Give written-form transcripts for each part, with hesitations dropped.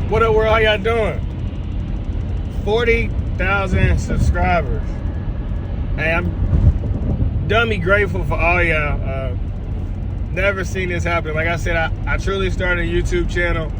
What up, world? How y'all doing? 40,000 subscribers. Hey, I'm dummy grateful for all y'all. Never seen this happen. Like I said, I truly started a YouTube channel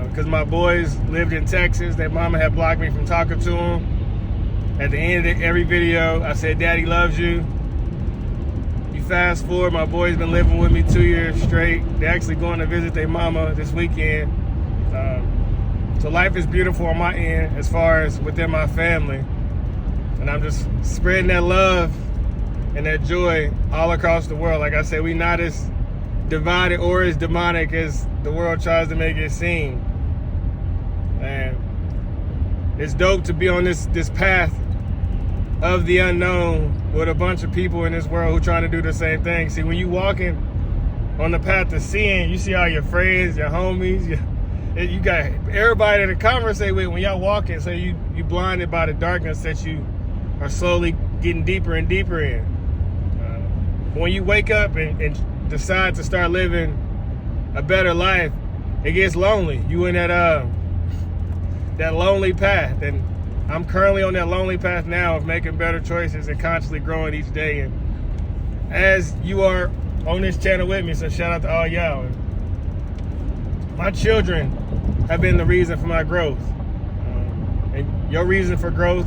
because my boys lived in Texas. Their mama had blocked me from talking to them. At the end of every video, I said, Daddy loves you. You fast forward, my boys been living with me 2 years straight. They're actually going to visit their mama this weekend. So life is beautiful on my end as far as within my family. And I'm just spreading that love and that joy all across the world. Like I said, we not as divided or as demonic as the world tries to make it seem. And it's dope to be on this path of the unknown with a bunch of people in this world who trying to do the same thing. See, when you walking on the path to seeing, you see all your friends, your homies, you got everybody to conversate with when y'all walking, so you blinded by the darkness that you are slowly getting deeper and deeper in. When you wake up and decide to start living a better life, it gets lonely. You in that lonely path, and I'm currently on that lonely path now of making better choices and constantly growing each day. And as you are on this channel with me, so shout out to all y'all. My children have been the reason for my growth. And your reason for growth,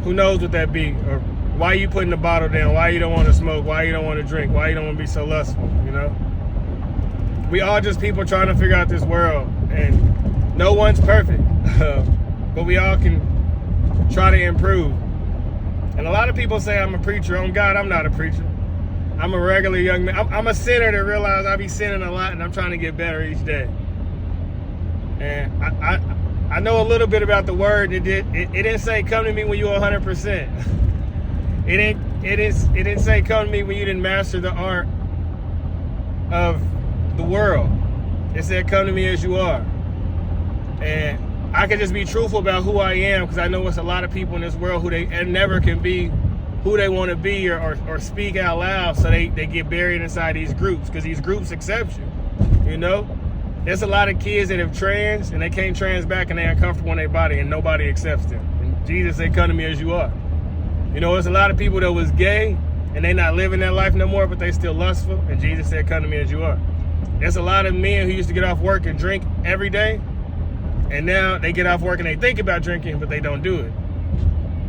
who knows what that be? Or why you putting the bottle down? Why you don't want to smoke? Why you don't want to drink? Why you don't want to be so lustful, you know? We all just people trying to figure out this world. And no one's perfect. But we all can try to improve. And a lot of people say I'm a preacher. On God, I'm not a preacher. I'm a regular young man. I'm a sinner that realized I be sinning a lot, and I'm trying to get better each day. And I know a little bit about the word. It didn't say come to me when you're 100%. It didn't say come to me when you didn't master the art of the world. It said come to me as you are. And I can just be truthful about who I am, because I know it's a lot of people in this world who they never can be who they want to be or speak out loud, so they get buried inside these groups, because these groups accept you, you know? There's a lot of kids that have trans and they can't trans back and they're uncomfortable in their body and nobody accepts them. And Jesus said, come to me as you are. You know, there's a lot of people that was gay and they not living that life no more, but they still lustful, and Jesus said, come to me as you are. There's a lot of men who used to get off work and drink every day, and now they get off work and they think about drinking, but they don't do it.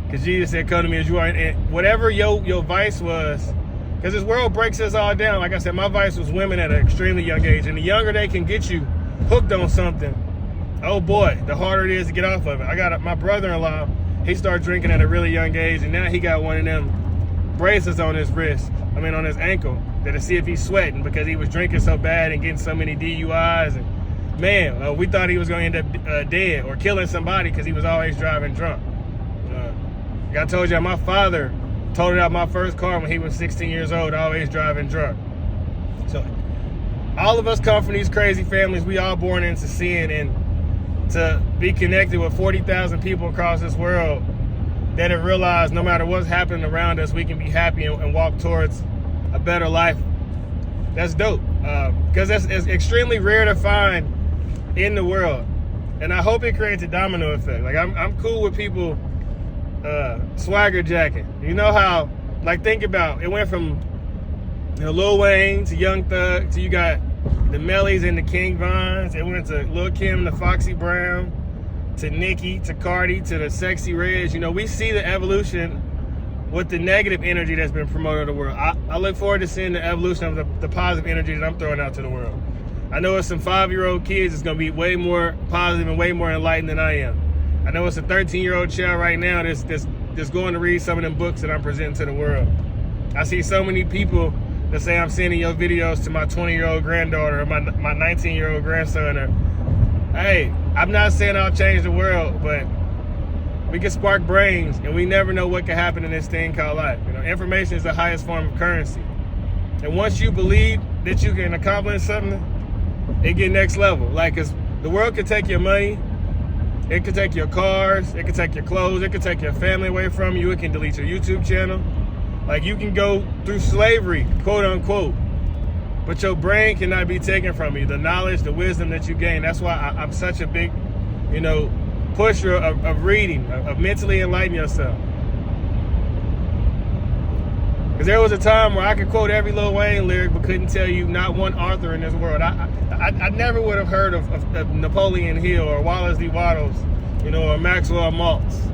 Because Jesus said, come to me as you are. And whatever your vice was, because this world breaks us all down. Like I said, my vice was women at an extremely young age. And the younger they can get you hooked on something, oh boy, the harder it is to get off of it. I got my brother-in-law, he started drinking at a really young age, and now he got one of them braces on his on his ankle, to see if he's sweating, because he was drinking so bad and getting so many DUIs. And man, we thought he was going to end up dead or killing somebody because he was always driving drunk. Like I told you, my father totaled out my first car when he was 16 years old, always driving drunk. So all of us come from these crazy families. We all born into sin, and to be connected with 40,000 people across this world that have realized no matter what's happening around us, we can be happy and walk towards a better life. That's dope, because it's extremely rare to find in the world. And I hope it creates a domino effect. Like I'm cool with people swagger jacking. You know how, like, think about it, went from Lil Wayne to Young Thug to you got the Mellies and the King Vines. It went to Lil Kim to Foxy Brown to Nicki to Cardi to the Sexy Reds. You know, we see the evolution with the negative energy that's been promoted to the world. I look forward to seeing the evolution of the positive energy that I'm throwing out to the world. I know it's some 5-year-old kids that's gonna be way more positive and way more enlightened than I am. I know it's a 13-year-old child right now that's going to read some of them books that I'm presenting to the world. I see so many people that say I'm sending your videos to my 20-year-old granddaughter or my 19-year-old grandson. Or, hey, I'm not saying I'll change the world, but we can spark brains, and we never know what can happen in this thing called life. You know, information is the highest form of currency. And once you believe that you can accomplish something, it get next level. Like, 'cause the world can take your money, it could take your cars, it could take your clothes, it could take your family away from you, it can delete your YouTube channel. Like, you can go through slavery, quote unquote, But your brain cannot be taken from you. The knowledge, the wisdom that you gain. That's why I'm such a big, pusher of reading, of mentally enlightening yourself. Because there was a time where I could quote every Lil Wayne lyric, but couldn't tell you not one author in this world. I never would have heard of Napoleon Hill or Wallace D. Wattles, or Maxwell Maltz.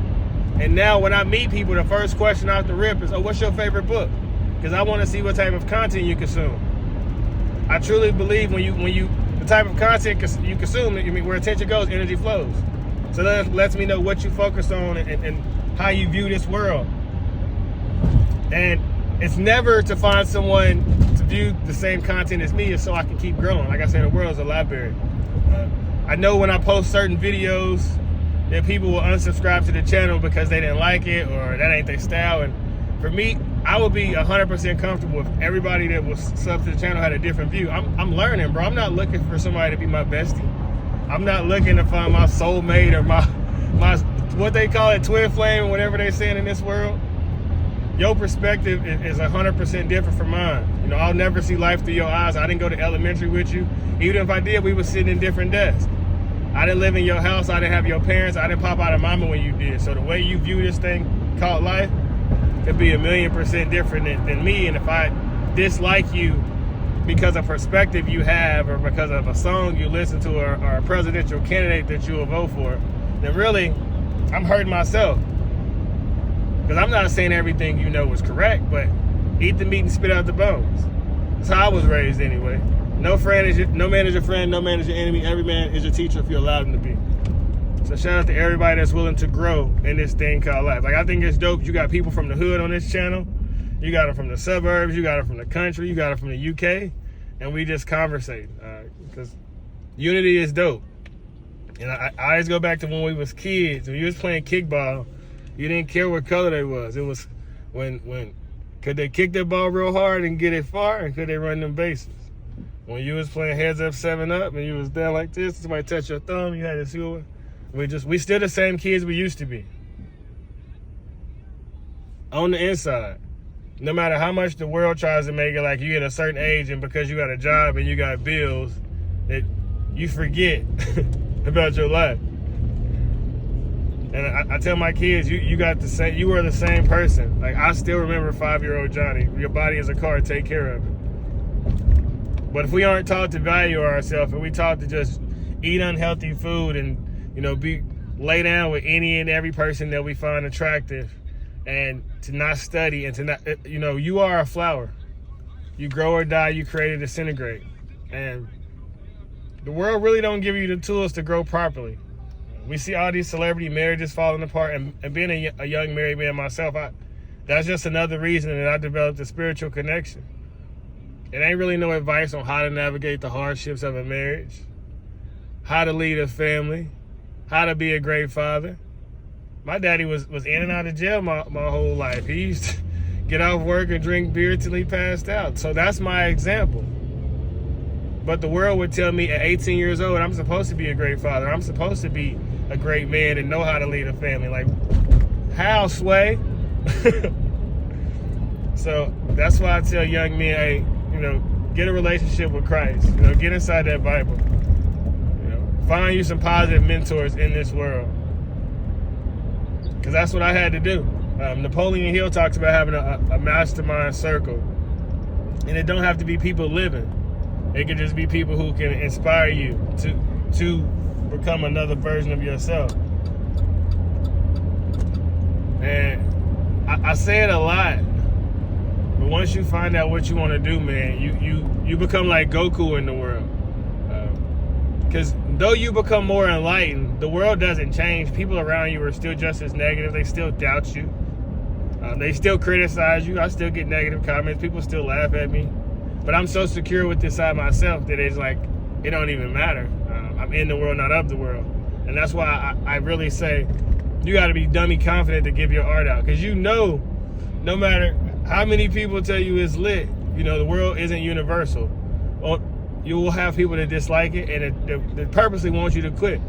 And now when I meet people, the first question off the rip is, "Oh, what's your favorite book?" Because I want to see what type of content you consume. I truly believe the type of content you consume, where attention goes, energy flows. So that lets me know what you focus on and how you view this world. And it's never to find someone to view the same content as me, so I can keep growing. Like I said, the world is a library. I know when I post certain videos that people will unsubscribe to the channel because they didn't like it or that ain't their style. And for me, I would be 100% comfortable if everybody that was sub to the channel had a different view. I'm learning, bro. I'm not looking for somebody to be my bestie. I'm not looking to find my soulmate or my what they call it, twin flame, or whatever they're saying in this world. Your perspective is 100% different from mine. I'll never see life through your eyes. I didn't go to elementary with you. Even if I did, we were sitting in different desks. I didn't live in your house. I didn't have your parents. I didn't pop out of mama when you did. So the way you view this thing called life could be 1,000,000% different than me. And if I dislike you because of perspective you have, or because of a song you listen to, or a presidential candidate that you will vote for, then really, I'm hurting myself. Because I'm not saying everything was correct, but eat the meat and spit out the bones. That's how I was raised anyway. No man is your friend, no man is your enemy. Every man is your teacher if you allow him to be. So shout out to everybody that's willing to grow in this thing called life. Like, I think it's dope. You got people from the hood on this channel. You got them from the suburbs. You got them from the country. You got them from the UK. And we just conversate. Because unity is dope. And I always go back to when we was kids. When you was playing kickball, you didn't care what color they was. It was when could they kick that ball real hard and get it far, and could they run them bases? When you was playing heads up, 7-up, and you was down like this, somebody touched your thumb, you had to see what. We still the same kids we used to be. On the inside. No matter how much the world tries to make it like you at a certain age, and because you got a job and you got bills, that you forget about your life. And I tell my kids, you were the same person. Like, I still remember 5-year-old Johnny. Your body is a car, take care of it. But if we aren't taught to value ourselves, and we taught to just eat unhealthy food and lay down with any and every person that we find attractive, and to not study, and to not, you are a flower. You grow or die, you create or disintegrate. And the world really don't give you the tools to grow properly. We see all these celebrity marriages falling apart, and being a young married man myself, that's just another reason that I developed a spiritual connection. It ain't really no advice on how to navigate the hardships of a marriage, how to lead a family, how to be a great father. My daddy was in and out of jail my whole life. He used to get off work and drink beer till he passed out. So that's my example. But the world would tell me at 18 years old, I'm supposed to be a great father. I'm supposed to be a great man and know how to lead a family. Like, how, Sway? So that's why I tell young men, hey, get a relationship with Christ. Get inside that Bible. Find you some positive mentors in this world. Because that's what I had to do. Napoleon Hill talks about having a mastermind circle. And it don't have to be people living. It can just be people who can inspire you to become another version of yourself. And I say it a lot, but once you find out what you want to do, man, you become like Goku in the world. Because though you become more enlightened, the world doesn't change. People around you are still just as negative. They still doubt you. They still criticize you. I still get negative comments. People still laugh at me. But I'm so secure with this side myself that it's like, it don't even matter. I'm in the world, not of the world. And that's why I really say, you got to be dummy confident to give your art out. Because no matter how many people tell you it's lit, the world isn't universal. Or you will have people that dislike it and that purposely want you to quit.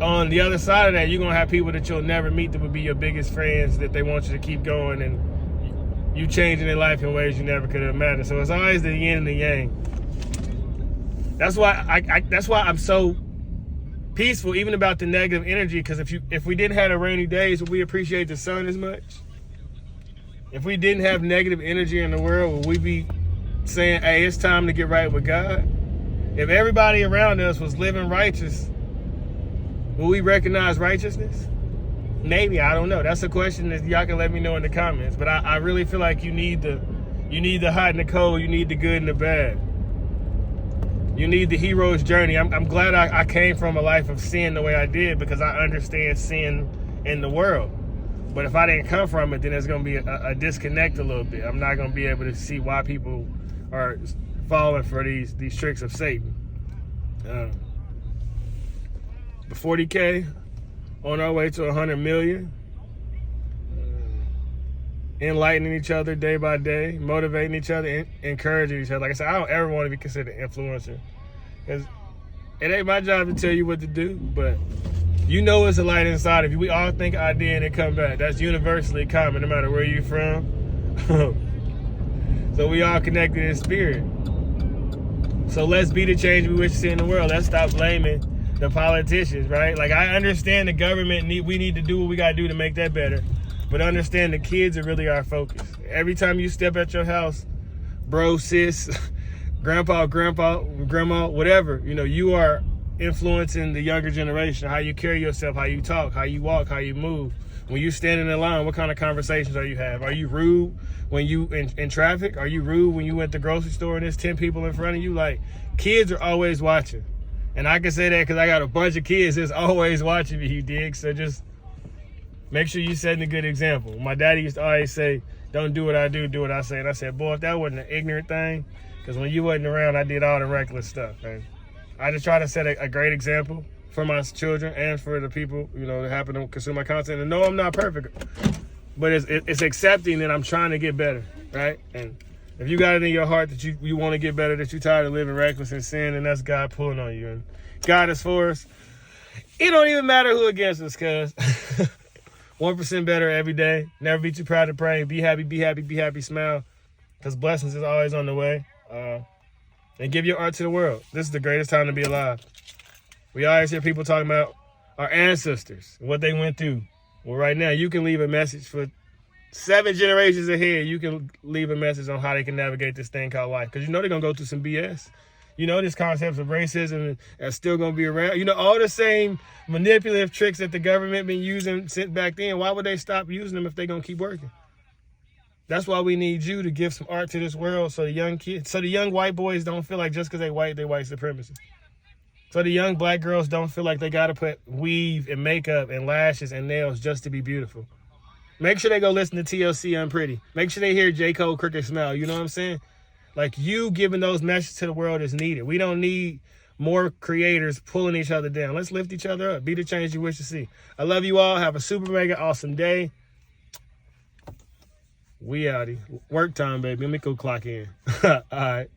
On the other side of that, you're going to have people that you'll never meet that would be your biggest friends, that they want you to keep going. And you changing their life in ways you never could have imagined. So it's always the yin and the yang. That's why that's why I'm so peaceful, even about the negative energy. Because if we didn't have the rainy days, would we appreciate the sun as much? If we didn't have negative energy in the world, would we be saying, "Hey, it's time to get right with God"? If everybody around us was living righteous, will we recognize righteousness? Maybe, I don't know. That's a question that y'all can let me know in the comments. But I really feel like you need the hot and the cold, you need the good and the bad. You need the hero's journey. I'm glad I came from a life of sin the way I did, because I understand sin in the world. But if I didn't come from it, then there's going to be a disconnect a little bit. I'm not going to be able to see why people are falling for these tricks of Satan. The 40K on our way to 100 million. Enlightening each other day by day, motivating each other, encouraging each other. Like I said, I don't ever want to be considered an influencer, because it ain't my job to tell you what to do, but you know it's a light inside of you. We all think idea and it come back. That's universally common, no matter where you're from. So we all connected in spirit. So let's be the change we wish to see in the world. Let's stop blaming the politicians, right? Like, I understand the government, we need to do what we got to do to make that better. But understand the kids are really our focus. Every time you step at your house, bro, sis, grandpa, grandma, whatever, you are influencing the younger generation. How you carry yourself, how you talk, how you walk, how you move. When you stand in the line, what kind of conversations are you have? Are you rude when you in traffic? Are you rude when you at the grocery store and there's 10 people in front of you? Like, kids are always watching. And I can say that because I got a bunch of kids that's always watching me, you dig? So just make sure you're setting a good example. My daddy used to always say, "Don't do what I do, do what I say." And I said, boy, if that wasn't an ignorant thing, because when you wasn't around, I did all the reckless stuff. And I just try to set a great example for my children and for the people, that happen to consume my content. And no, I'm not perfect, but it's accepting that I'm trying to get better, right? And if you got it in your heart that you want to get better, that you're tired of living reckless and sin, and that's God pulling on you. And God is for us. It don't even matter who against us, cuz 1% better every day. Never be too proud to pray. Be happy, be happy, be happy, smile. Because blessings is always on the way. And give your art to the world. This is the greatest time to be alive. We always hear people talking about our ancestors, what they went through. Well, right now, you can leave a message for 7 generations ahead. You can leave a message on how they can navigate this thing called life. Because they're going to go through some BS. These concepts of racism are still going to be around. All the same manipulative tricks that the government been using since back then. Why would they stop using them if they're going to keep working? That's why we need you to give some art to this world, so the young kids, so the young white boys don't feel like just because they white supremacists. So the young black girls don't feel like they got to put weave and makeup and lashes and nails just to be beautiful. Make sure they go listen to TLC Unpretty. Make sure they hear J. Cole Crooked Smile. You know what I'm saying? Like, you giving those messages to the world is needed. We don't need more creators pulling each other down. Let's lift each other up. Be the change you wish to see. I love you all. Have a super mega awesome day. We outie. Work time, baby. Let me go clock in. All right.